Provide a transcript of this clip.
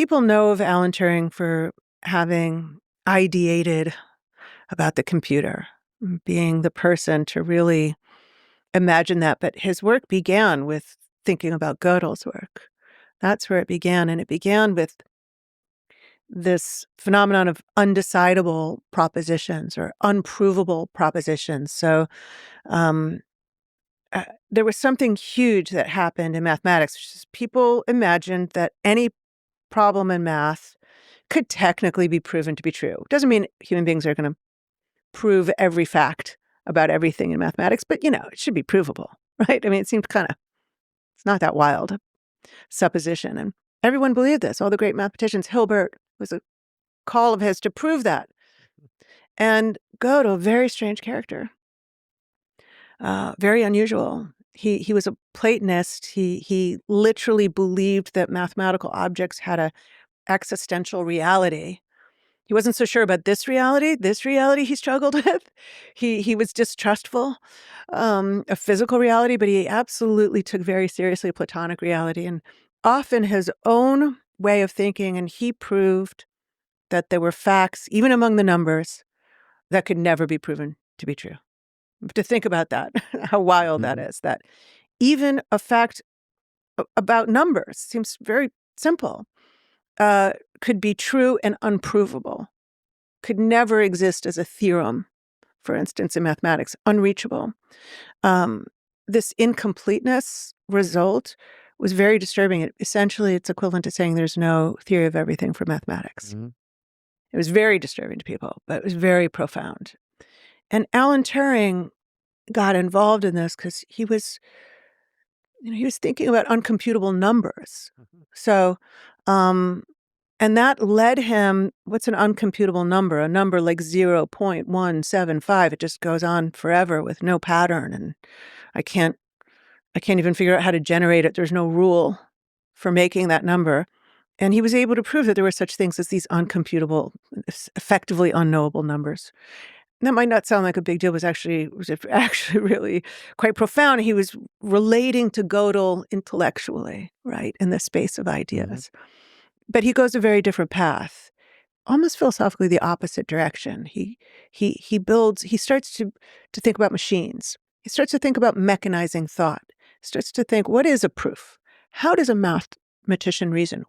people know of Alan Turing for having ideated about the computer, being the person to really imagine that. But his work began with thinking about Gödel's work. That's where it began. And it began with this phenomenon of undecidable propositions or unprovable propositions. So um, there was something huge that happened in mathematics, which is people imagined that any problem in math could technically be proven to be true. Doesn't mean human beings are going to prove every fact about everything in mathematics, but, it should be provable, right? I mean, it seemed it's not that wild a supposition. And everyone believed this. All the great mathematicians, Hilbert was a call of his to prove that. And Gödel, very strange character, very unusual. He was a Platonist. He literally believed that mathematical objects had a existential reality. He wasn't so sure about this reality. This reality he struggled with. He was distrustful of physical reality, but he absolutely took very seriously Platonic reality and often his own way of thinking. And he proved that there were facts, even among the numbers, that could never be proven to be true. To think about that, how wild that is, that even a fact about numbers seems very simple, could be true and unprovable, could never exist as a theorem, for instance, in mathematics, unreachable. This incompleteness result was very disturbing. Essentially, it's equivalent to saying there's no theory of everything for mathematics. Mm-hmm. It was very disturbing to people, but it was very profound. And Alan Turing got involved in this because he was thinking about uncomputable numbers. Mm-hmm. So, and that led him, what's an uncomputable number? A number like 0.175. It just goes on forever with no pattern. And I can't even figure out how to generate it. There's no rule for making that number. And he was able to prove that there were such things as these uncomputable, effectively unknowable numbers. And that might not sound like a big deal, was actually really quite profound. He was relating to Gödel intellectually, right, in the space of ideas. Mm-hmm. But he goes a very different path, almost philosophically the opposite direction. He starts to think about machines. He starts to think about mechanizing thought. He starts to think, what is a proof? How does a mathematician reason?